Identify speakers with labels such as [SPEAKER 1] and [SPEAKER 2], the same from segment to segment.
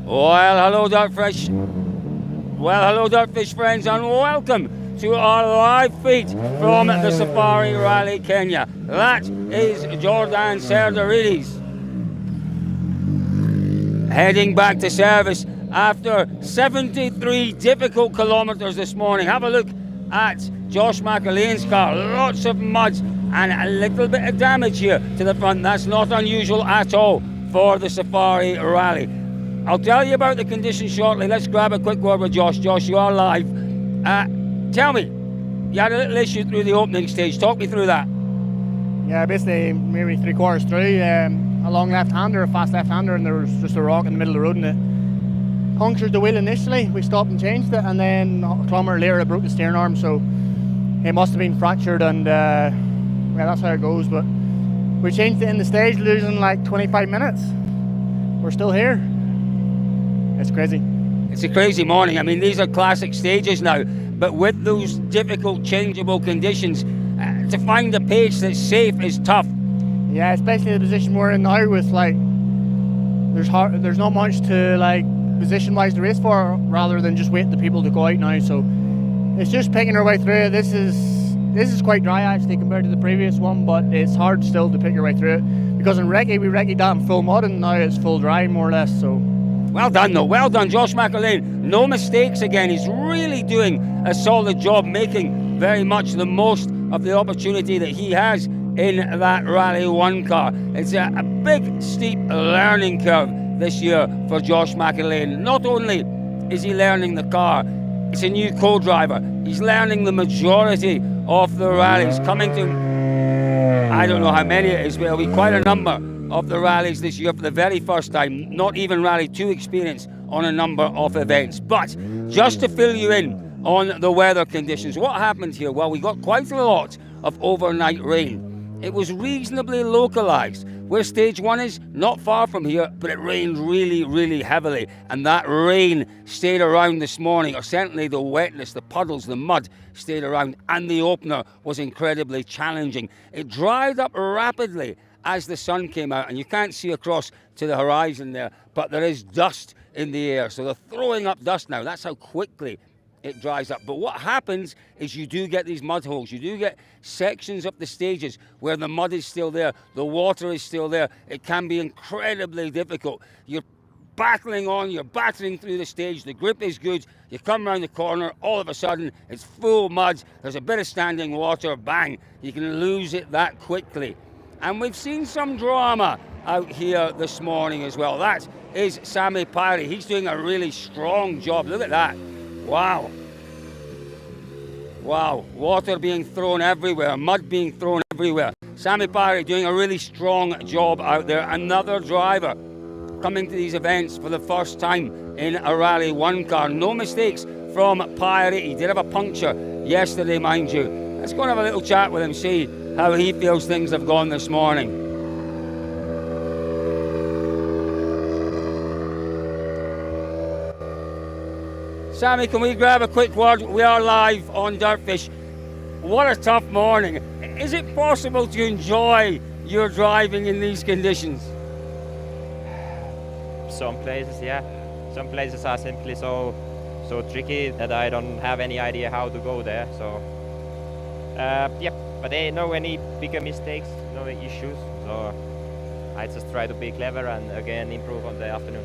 [SPEAKER 1] Well, hello Dirtfish. Well, hello Dirtfish friends, and welcome to our live feed from the Safari Rally Kenya. That is Jordan Serdaridis heading back to service after 73 difficult kilometres this morning. Have a look at Josh McAlean's car. Lots of mud and a little bit of damage here to the front. That's not unusual at all for the Safari Rally. I'll tell you about the conditions shortly. Let's grab a quick word with Josh. Josh, you are live. Tell me, you had a little issue through the opening stage. Talk me through that.
[SPEAKER 2] Yeah, basically maybe 3/4 through, a long left-hander, a fast left-hander, and there was just a rock in the middle of the road and it punctured the wheel initially. We stopped and changed it, and then a kilometre later it broke the steering arm, so it must have been fractured, and yeah, that's how it goes. But we changed it in the stage, losing like 25 minutes. We're still here. It's crazy.
[SPEAKER 1] It's a crazy morning. I mean, these are classic stages now, but with those difficult, changeable conditions, to find a pace that's safe is tough.
[SPEAKER 2] Yeah, especially the position we're in now with like, there's not much to like position-wise to race for, rather than just wait the people to go out now. So it's just picking our way through it. This is quite dry actually compared to the previous one, but it's hard still to pick your way through it because in recce we recce'd that in full mud, and now it's full dry more or less. So.
[SPEAKER 1] Well done though, well done Josh McAlean. No mistakes again. He's really doing a solid job, making very much the most of the opportunity that he has in that Rally 1 car. It's a big, steep learning curve this year for Josh McAlean. Not only is he learning the car, it's a new co-driver. He's learning the majority of the rallies, coming to, I don't know how many it is, but it'll be quite a number of the rallies this year for the very first time. Not even Rally 2 experience on a number of events. But just to fill you in on the weather conditions, what happened here? Well, we got quite a lot of overnight rain. It was reasonably localised. Where stage 1 is, not far from here, but it rained really, really heavily. And that rain stayed around this morning, or certainly the wetness, the puddles, the mud stayed around. And the opener was incredibly challenging. It dried up rapidly as the sun came out, and you can't see across to the horizon there, but there is dust in the air. So they're throwing up dust now. That's how quickly it dries up. But what happens is you do get these mud holes. You do get sections of the stages where the mud is still there, the water is still there. It can be incredibly difficult. You're battling on, you're battering through the stage, the grip is good, you come around the corner, all of a sudden it's full mud, there's a bit of standing water, bang, you can lose it that quickly. And we've seen some drama out here this morning as well. That is Sammy Pyrie. He's doing a really strong job. Look at that. Wow. Wow. Water being thrown everywhere, mud being thrown everywhere. Sammy Pyrie doing a really strong job out there. Another driver coming to these events for the first time in a Rally 1 car. No mistakes from Pyrie. He did have a puncture yesterday, mind you. Let's go and have a little chat with him, see how he feels things have gone this morning. Sammy, can we grab a quick word? We are live on Dirtfish. What a tough morning. Is it possible to enjoy your driving in these conditions?
[SPEAKER 3] Some places, yeah. Some places are simply so tricky that I don't have any idea how to go there. So, yeah. But there no any bigger mistakes, no issues. So I just try to be clever and again improve on the afternoon.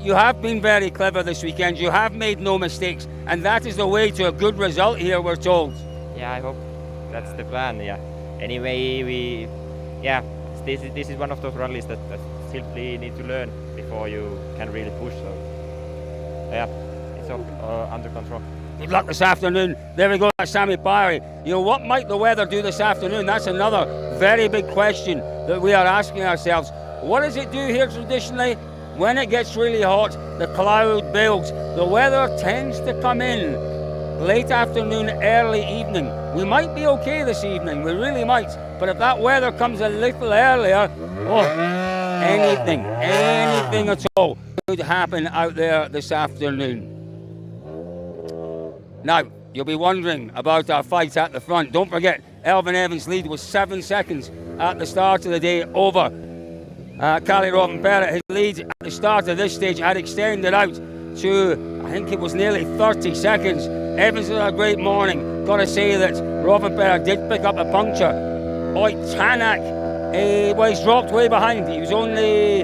[SPEAKER 1] You have been very clever this weekend. You have made no mistakes, and that is the way to a good result here, we're told.
[SPEAKER 3] Yeah, I hope that's the plan. Yeah. Anyway, this is one of those rallies that simply need to learn before you can really push. So yeah, it's all under control.
[SPEAKER 1] Good luck this afternoon. There we go, that's Sammy Pyrie. You know, what might the weather do this afternoon? That's another very big question that we are asking ourselves. What does it do here traditionally? When it gets really hot, the cloud builds. The weather tends to come in late afternoon, early evening. We might be okay this evening, we really might. But if that weather comes a little earlier, anything at all could happen out there this afternoon. Now, you'll be wondering about our fight at the front. Don't forget, Elfyn Evans' lead was 7 seconds at the start of the day over Colin Rovanperä, his lead at the start of this stage had extended out to, I think it was nearly 30 seconds. Evans had a great morning. Got to say that Rovanperä did pick up a puncture. Tanak, well, he's dropped way behind. He was only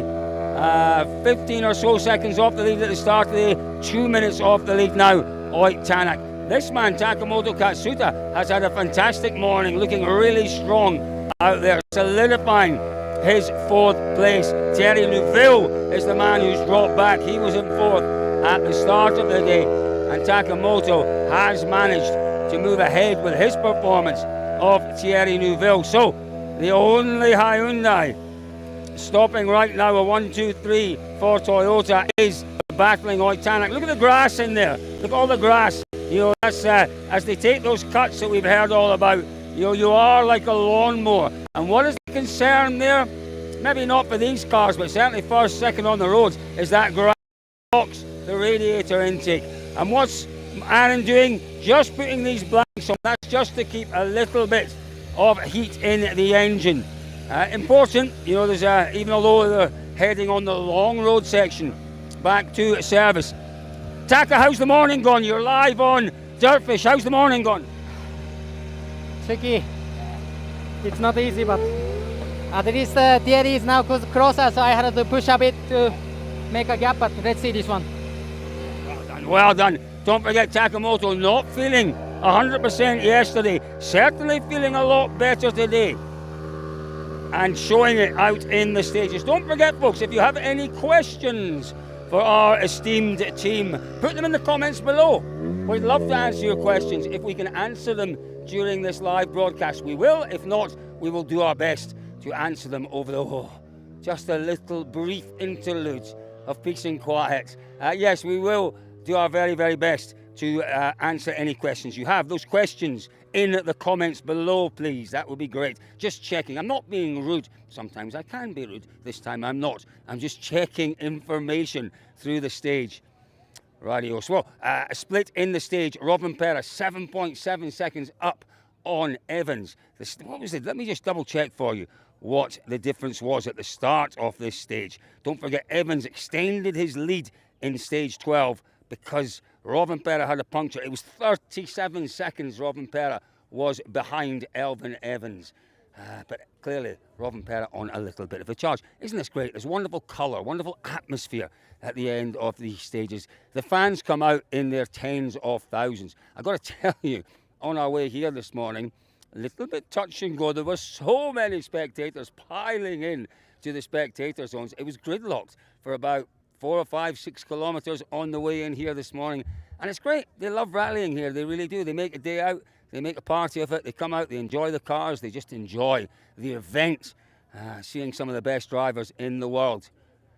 [SPEAKER 1] 15 or so seconds off the lead at the start of the 2 minutes off the lead now. Tanak. This man, Takamoto Katsuta, has had a fantastic morning, looking really strong out there, solidifying his fourth place. Thierry Neuville is the man who's dropped back. He was in fourth at the start of the day, and Takamoto has managed to move ahead with his performance of Thierry Neuville. So the only Hyundai stopping right now, a 1, 2, 3 for Toyota, is battling Tanak. Look at the grass in there. Look at all the grass. You know, that's as they take those cuts that we've heard all about. You know, you are like a lawnmower. And what is the concern there? Maybe not for these cars, but certainly first, second on the roads, is that grass blocks the radiator intake. And what's Aaron doing? Just putting these blanks on. That's just to keep a little bit of heat in the engine. Important, you know, there's even although they're heading on the long road section back to service. Taka, how's the morning gone? You're live on Dirtfish. How's the morning gone?
[SPEAKER 4] Tricky. It's not easy, but at least Thierry is now closer, so I had to push a bit to make a gap, but let's see this one.
[SPEAKER 1] Well done, well done. Don't forget Takamoto not feeling 100% yesterday, certainly feeling a lot better today, and showing it out in the stages. Don't forget, folks, if you have any questions for our esteemed team, put them in the comments below. We'd love to answer your questions. If we can answer them during this live broadcast, we will. If not, we will do our best to answer them over the just a little brief interlude of peace and quiet. Yes, we will do our very, very best to answer any questions you have. Those questions in the comments below, please. That would be great. Just checking. I'm not being rude. Sometimes I can be rude. This time I'm not. I'm just checking information through the stage. Rightio. Well, a split in the stage. Rovanperä 7.7 seconds up on Evans. What was it? Let me just double check for you what the difference was at the start of this stage. Don't forget, Evans extended his lead in stage 12 because Rovanperä had a puncture. It was 37 seconds Rovanperä was behind Elfyn Evans. But clearly, Rovanperä on a little bit of a charge. Isn't this great? There's wonderful colour, wonderful atmosphere at the end of these stages. The fans come out in their tens of thousands. I've got to tell you, on our way here this morning, a little bit touch and go. There were so many spectators piling in to the spectator zones. It was gridlocked for about 4 or 5, 6 kilometres on the way in here this morning. And it's great. They love rallying here. They really do. They make a day out. They make a party of it. They come out. They enjoy the cars. They just enjoy the event. Seeing some of the best drivers in the world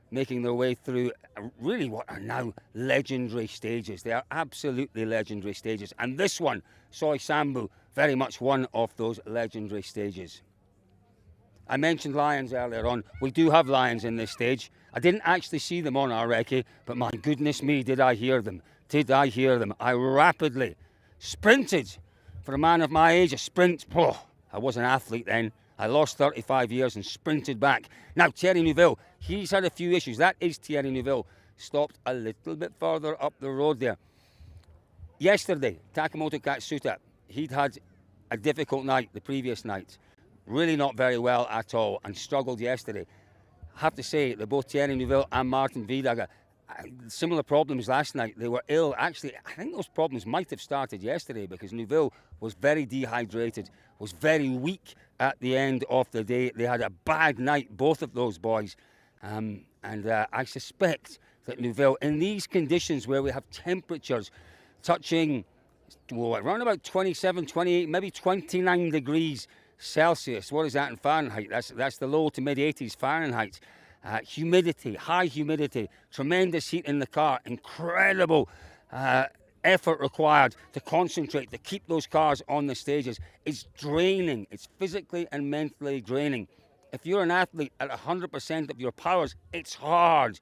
[SPEAKER 1] making their way through really what are now legendary stages. They are absolutely legendary stages. And this one, Soi Sambu, very much one of those legendary stages. I mentioned lions earlier on. We do have lions in this stage. I didn't actually see them on our recce, but my goodness me, did I hear them. Did I hear them. I rapidly sprinted. For a man of my age, a sprint, I was an athlete then. I lost 35 years and sprinted back. Now, Thierry Neuville, he's had a few issues. That is Thierry Neuville. Stopped a little bit further up the road there. Yesterday, Takamoto Katsuta, he'd had a difficult night the previous night. Really not very well at all and struggled yesterday. I have to say that both Thierry Neuville and Martin Vidaga, similar problems last night. They were ill. Actually, I think those problems might have started yesterday because Neuville was very dehydrated, was very weak at the end of the day. They had a bad night, both of those boys. And I suspect that Neuville, in these conditions where we have temperatures touching around about 27, 28, maybe 29 degrees Celsius. What is that in Fahrenheit? That's the low to mid 80s Fahrenheit. Humidity, high humidity, tremendous heat in the car, incredible effort required to concentrate, to keep those cars on the stages. It's draining. It's physically and mentally draining. If you're an athlete at 100% of your powers, it's hard.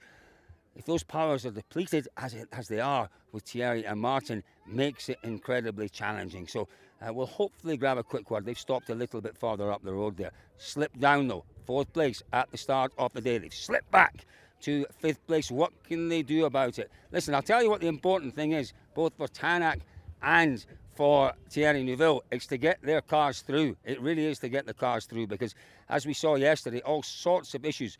[SPEAKER 1] if those powers are depleted, as they are with Thierry and Martin, makes it incredibly challenging. So we'll hopefully grab a quick word. They've stopped a little bit further up the road there. Slipped down though, 4th place at the start of the day. They've slipped back to 5th place. What can they do about it? Listen, I'll tell you what the important thing is, both for Tanak and for Thierry Neuville. It's to get their cars through. It really is to get the cars through, because as we saw yesterday, all sorts of issues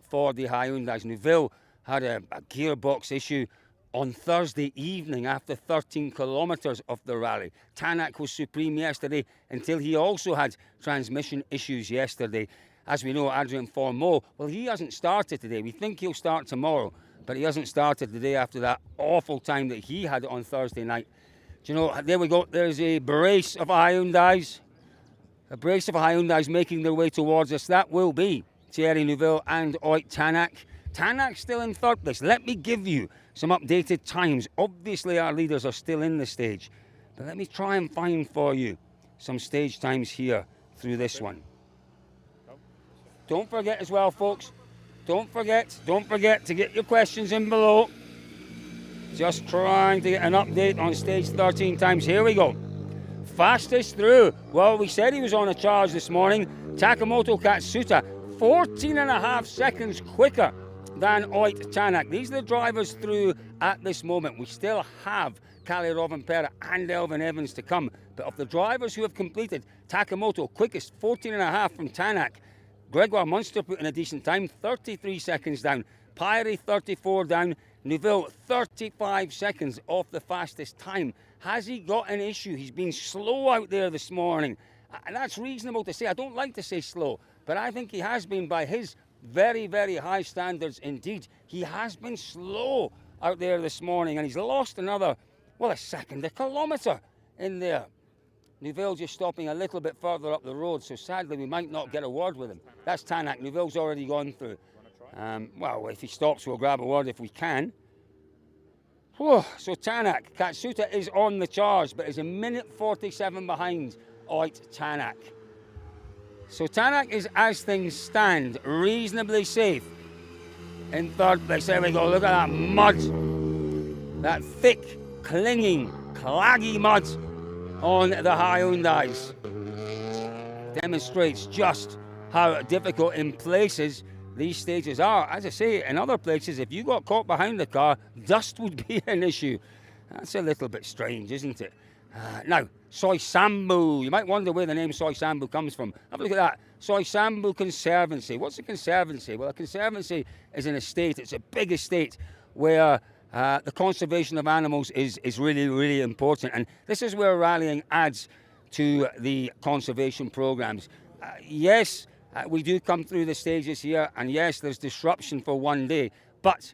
[SPEAKER 1] for the Hyundais. Neuville had a gearbox issue on Thursday evening after 13 kilometres of the rally. Tanak was supreme yesterday until he also had transmission issues yesterday. As we know, Adrien Fourmeau, well, he hasn't started today. We think he'll start tomorrow, but he hasn't started the day after that awful time that he had on Thursday night. Do you know, there we go. There's a brace of Hyundais. A brace of Hyundais making their way towards us. That will be Thierry Neuville and Ott Tanak. Tanak's still in 3rd place. Let me give you some updated times. Obviously, our leaders are still in the stage, but let me try and find for you some stage times here through this one. Don't forget as well, folks, don't forget to get your questions in below. Just trying to get an update on stage 13 times. Here we go. Fastest through. Well, we said he was on a charge this morning. Takamoto Katsuta, 14.5 seconds quicker than Ott Tanak. These are the drivers through at this moment. We still have Kalle Rovanperä and Elvin Evans to come. But of the drivers who have completed, Takamoto quickest, 14.5 from Tanak. Gregoire Munster put in a decent time, 33 seconds down. Pyrie 34 down. Neuville 35 seconds off the fastest time. Has he got an issue? He's been slow out there this morning. And that's reasonable to say. I don't like to say slow, but I think he has been, by his very, very high standards indeed. He has been slow out there this morning, and he's lost another, well, a second a kilometre in there. Neuville just stopping a little bit further up the road, so sadly we might not get a word with him. That's Tanak. Neuville's already gone through. Well, if he stops, we'll grab a word if we can. Whew. So Tanak, Katsuta is on the charge, but is a minute 47 behind Ott Tanak. So Tanak is, as things stand, reasonably safe in 3rd place. There we go. Look at that mud. That thick, clinging, claggy mud on the Hyundais. Demonstrates just how difficult in places these stages are. As I say, in other places, if you got caught behind the car, dust would be an issue. That's a little bit strange, isn't it? Now, Soisambu. You might wonder where the name Soisambu comes from. Have a look at that. Soisambu Conservancy. What's a conservancy? Well, a conservancy is an estate. It's a big estate where the conservation of animals is really, really important. And this is where rallying adds to the conservation programs. Yes, we do come through the stages here, and yes, there's disruption for one day, but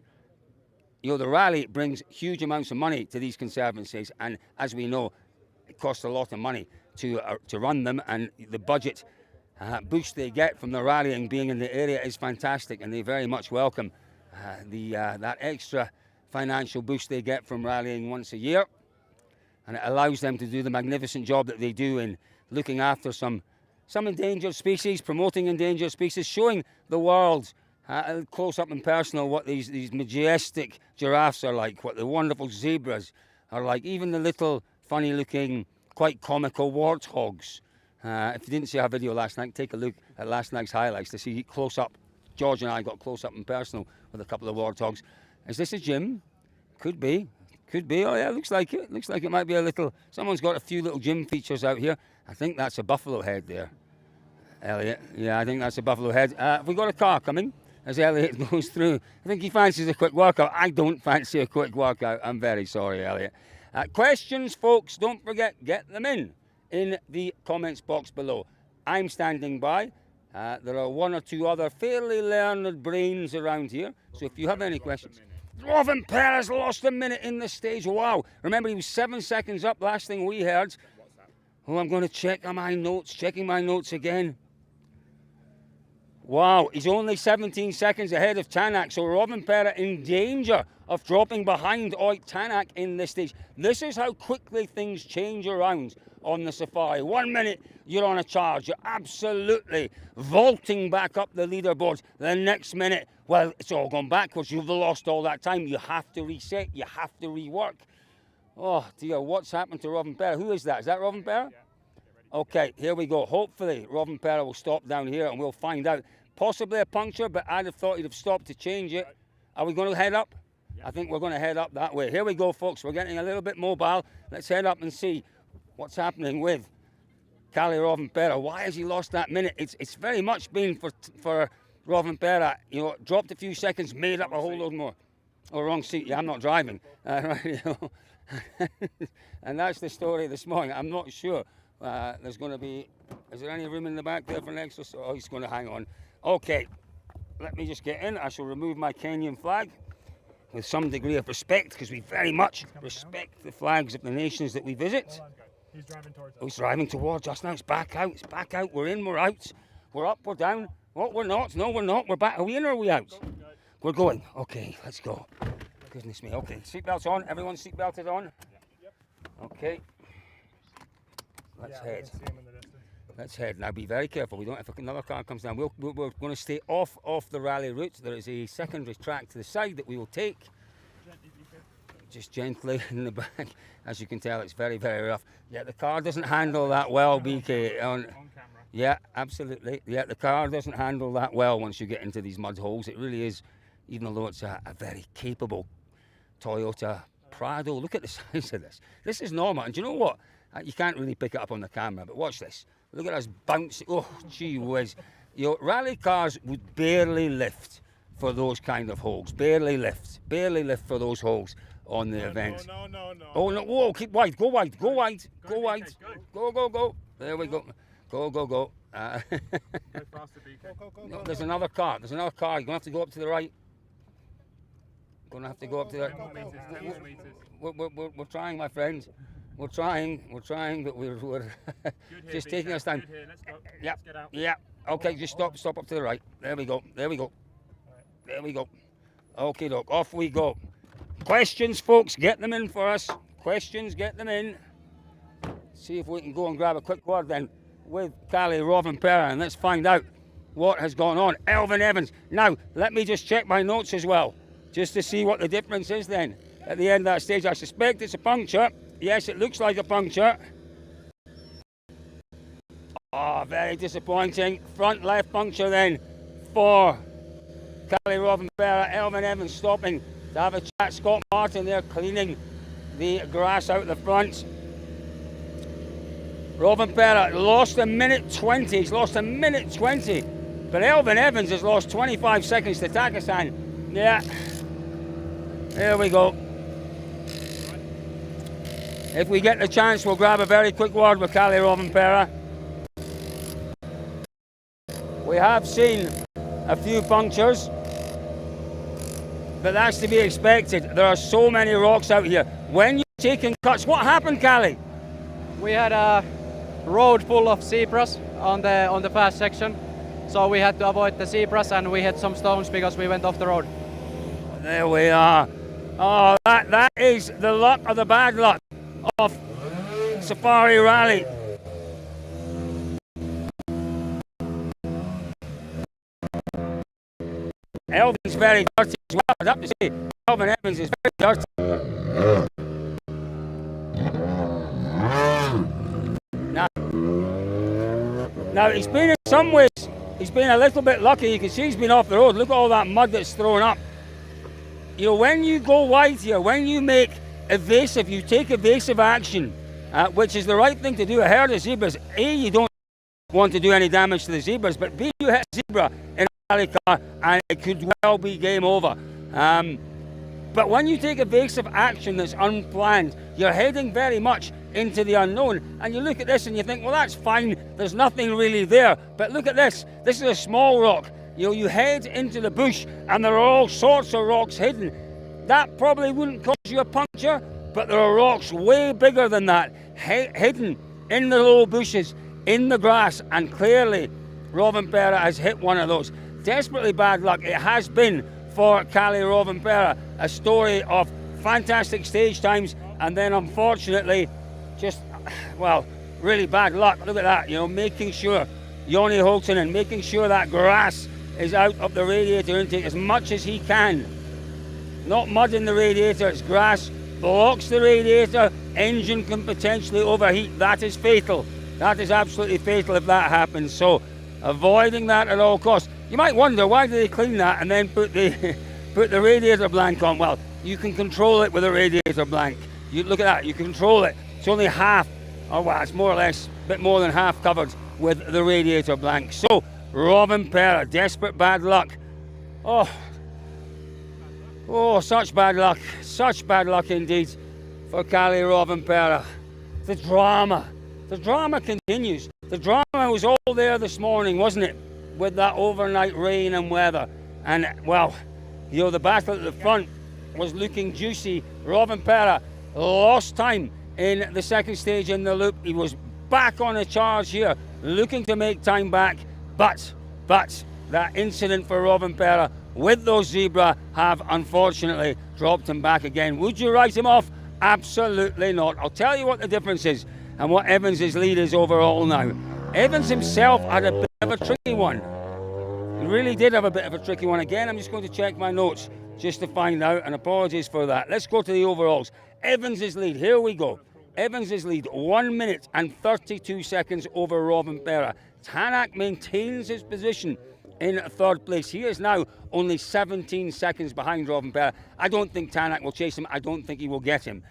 [SPEAKER 1] you know, the rally brings huge amounts of money to these conservancies, and as we know, it costs a lot of money to run them, and the budget boost they get from the rallying being in the area is fantastic, and they very much welcome that extra financial boost they get from rallying once a year, and it allows them to do the magnificent job that they do in looking after some endangered species, promoting endangered species, showing the world close up and personal what these majestic giraffes are like, what the wonderful zebras are like, even the little funny looking, quite comical warthogs. If you didn't see our video last night, take a look at last night's highlights to see close up. George and I got close up and personal with a couple of warthogs. Is this a gym? Could be. Could be. Oh yeah, looks like it. Looks like it might be a little, someone's got a few little gym features out here. I think that's a buffalo head there, Elliot. Yeah, I think that's a buffalo head. Have we got a car coming as Elliot goes through? I think he fancies a quick workout. I don't fancy a quick workout. I'm very sorry, Elliot. Questions, folks, don't forget, get them in the comments box below. I'm standing by. There are one or two other fairly learned brains around here, so if you have any questions. Rovanperä lost a minute in the stage. Wow. Remember, he was 7 seconds up last thing we heard. Oh, I'm going to check my notes, checking my notes again. Wow, he's only 17 seconds ahead of Tanak, so Rovanperä in danger of dropping behind Oit Tanak in this stage. This is how quickly things change around on the Safari. 1 minute you're on a charge, you're absolutely vaulting back up the leaderboards. The next minute, well, it's all gone backwards. You've lost all that time. You have to reset, you have to rework. Oh dear, what's happened to Rovanperä? Who is that? Is that Rovanperä? Okay, here we go. Hopefully Rovanperä will stop down here and we'll find out. Possibly a puncture, but I'd have thought he'd have stopped to change it. Are we going to head up? I think we're going to head up that way. Here we go, folks. We're getting a little bit mobile. Let's head up and see what's happening with Kalle Rovanperä. Why has he lost that minute? It's very much been for Rovanperä. You know, dropped a few seconds, made up a whole load more. Oh, wrong seat. Yeah, I'm not driving. Right, you know. And that's the story this morning. I'm not sure. There's going to be... Is there any room in the back there for an extra? Oh, he's going to hang on. Okay, let me just get in. I shall remove my Kenyan flag with some degree of respect, because we very much respect the flags of the nations that we visit.
[SPEAKER 5] He's driving towards us.
[SPEAKER 1] Oh, he's driving towards us now. It's back out. It's back out. We're in, we're out. We're up, we're down. Oh, we're not. No, we're not. We're back. Are we in or are we out? We're going. Okay, let's go. Goodness me. Okay, seatbelts on. Everyone's seatbelted on. Okay. Let's head. Let's head. Now be very careful. We don't. If another car comes down, we're going to stay off the rally route. There is a secondary track to the side that we will take. Just gently in the back. As you can tell, it's very, very rough. Yeah, the car doesn't handle that well, BK. On camera. Yeah, absolutely. Yeah, the car doesn't handle that well once you get into these mud holes. It really is, even though it's a very capable Toyota Prado. Look at the size of this. This is normal. And do you know what? You can't really pick it up on the camera, but watch this. Look at us bouncing. Oh, gee whiz. You know, rally cars would barely lift for those kind of holes. Barely lift for those holes on the event.
[SPEAKER 5] No.
[SPEAKER 1] Oh, no. Whoa, keep wide. Go wide. Go wide. Go wide. Go. There we go. Go.
[SPEAKER 5] Go faster, BK.
[SPEAKER 1] No, there's another car. You're going to have to go up to the right. Going to have to go up to the right. We're trying, my friend. We're trying, but we're just taking us down. Yeah, yeah. Okay, just stop up to the right. There we go. Okay, look, off we go. Questions, folks, get them in for us. Questions, get them in. See if we can go and grab a quick word then with Kalle Rovanperä, and let's find out what has gone on. Elfyn Evans. Now, let me just check my notes as well, just to see what the difference is then. At the end of that stage, I suspect it's a puncture. Yes, it looks like a puncture. Oh, very disappointing. Front left puncture then for Kalle Rovanperä. Elfyn Evans stopping to have a chat. Scott Martin there cleaning the grass out the front. Rovanperä lost a minute 20. He's lost a minute 20. But Elfyn Evans has lost 25 seconds to Takasan. Yeah. There we go. If we get the chance, we'll grab a very quick word with Kalle Rovanperä. We have seen a few punctures, but that's to be expected. There are so many rocks out here. When you're taking cuts, what happened, Kalle?
[SPEAKER 6] We had a road full of zebras on the fast section, so we had to avoid the zebras, and we hit some stones because we went off the road.
[SPEAKER 1] There we are. Oh, that is the luck or the bad luck of Safari Rally. Elfyn's very dirty as well. I'd have to say, Elfyn Evans is very dirty. Now he's been in some ways, he's been a little bit lucky. You can see he's been off the road. Look at all that mud that's thrown up. You know, when you go wide here, when you make evasive, you take evasive action, which is the right thing to do. A herd of zebras, A, you don't want to do any damage to the zebras, but B, you hit a zebra in a rally car and it could well be game over. But when you take evasive action that's unplanned, you're heading very much into the unknown. And you look at this and you think, well, that's fine. There's nothing really there. But look at this. This is a small rock. You know, you head into the bush and there are all sorts of rocks hidden. That probably wouldn't cause you a puncture, but there are rocks way bigger than that, hidden in the low bushes, in the grass, and clearly Rovanperä has hit one of those. Desperately bad luck it has been for Kalle Rovanperä. A story of fantastic stage times, and then unfortunately, just, well, really bad luck. Look at that, you know, making sure, Joni Holtonen, making sure that grass is out of the radiator intake as much as he can. Not mud in the radiator, it's grass, blocks the radiator, engine can potentially overheat. That is fatal. That is absolutely fatal if that happens. So, avoiding that at all costs. You might wonder, why do they clean that and then put the put the radiator blank on? Well, you can control it with a radiator blank. You look at that, you can control it. It's only half, or well, it's more or less a bit more than half covered with the radiator blank. So, Rovanperä, desperate bad luck. Oh, such bad luck indeed for Kalle Rovanperä. The drama continues. The drama was all there this morning, wasn't it? With that overnight rain and weather. And, well, you know, the battle at the front was looking juicy. Rovanperä lost time in the second stage in the loop. He was back on a charge here, looking to make time back. But that incident for Rovanperä with those zebra have unfortunately dropped him back again. Would you write him off? Absolutely not. I'll tell you what the difference is and what Evans' lead is overall now. Evans himself had a bit of a tricky one. He really did have a bit of a tricky one. Again, I'm just going to check my notes just to find out, and apologies for that. Let's go to the overalls. Evans' lead, here we go. Evans' lead, 1 minute and 32 seconds over Rovanperä. Tanak maintains his position in third place. He is now only 17 seconds behind Rovanperä. I don't think Tanak will chase him. I don't think he will get him.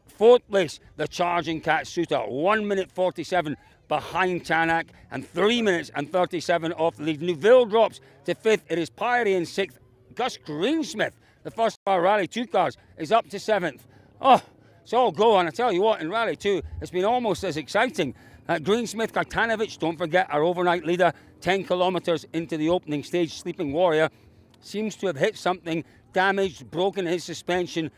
[SPEAKER 1] Fourth place, the charging cat Suter, 1 minute 47 behind Tanak and 3 minutes and 37 off the lead. Neuville drops to fifth. It is Pyrie in sixth. Gus Greensmith, the first of our Rally 2 cars, is up to seventh. Oh, it's all go on. I tell you what, in Rally 2, it's been almost as exciting. Greensmith, Kartanovic, don't forget our overnight leader, 10 kilometres into the opening stage, Sleeping Warrior, seems to have hit something, damaged, broken his suspension,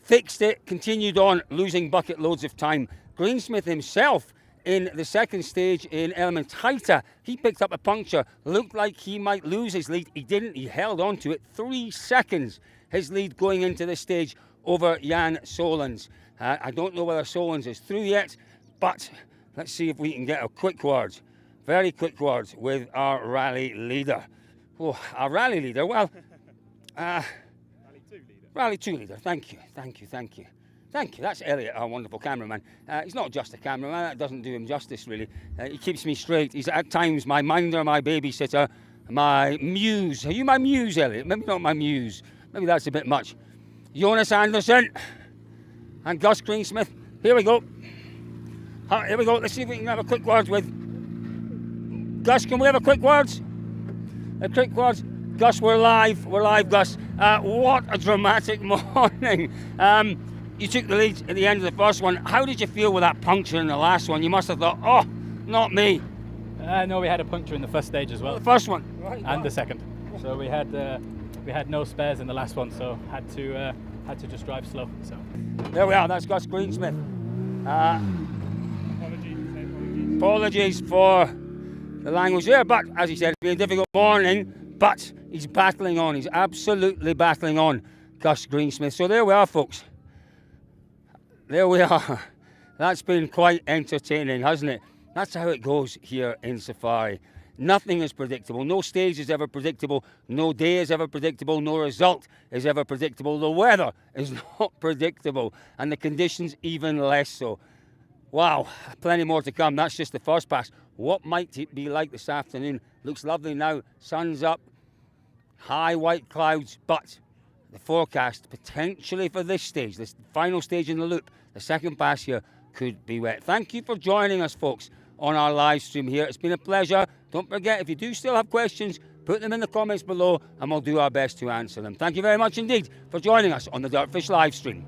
[SPEAKER 1] fixed it, continued on, losing bucket loads of time. Greensmith himself, in the second stage in Elementaita, he picked up a puncture, looked like he might lose his lead. He didn't, he held on to it. 3 seconds, his lead going into this stage over Jan Solens. I don't know whether Solens is through yet, but let's see if we can get a quick word, very quick word with our rally leader. Oh, our rally leader, well, Rally 2 leader, thank you. That's Elliot, our wonderful cameraman. He's not just a cameraman, that doesn't do him justice really. He keeps me straight. He's at times my minder, my babysitter, my muse. Are you my muse, Elliot? Maybe not my muse. Maybe that's a bit much. Jonas Anderson and Gus Greensmith. Here we go. Here we go. Let's see if we can have a quick word with Gus. Can we have a quick word? A quick word. Gus, we're live. We're live, Gus. What a dramatic morning. You took the lead at the end of the first one. How did you feel with that puncture in the last one? You must have thought, oh, not me.
[SPEAKER 7] No, we had a puncture in the first stage as well.
[SPEAKER 1] The first one?
[SPEAKER 7] Right, and the second. So we had no spares in the last one, so had to just drive slow. So
[SPEAKER 1] there we are. That's Gus Greensmith. Apologies for the language there, but as he said, it's been a difficult morning. But he's battling on. He's absolutely battling on, Gus Greensmith. So there we are, folks. There we are. That's been quite entertaining, hasn't it? That's how it goes here in Safari. Nothing is predictable. No stage is ever predictable. No day is ever predictable. No result is ever predictable. The weather is not predictable. And the conditions even less so. Wow, plenty more to come. That's just the first pass. What might it be like this afternoon? Looks lovely now. Sun's up. High white clouds. But the forecast potentially for this stage, this final stage in the loop, the second pass here, could be wet. Thank you for joining us, folks, on our live stream here. It's been a pleasure. Don't forget, if you do still have questions, put them in the comments below and we'll do our best to answer them. Thank you very much indeed for joining us on the Dirtfish live stream.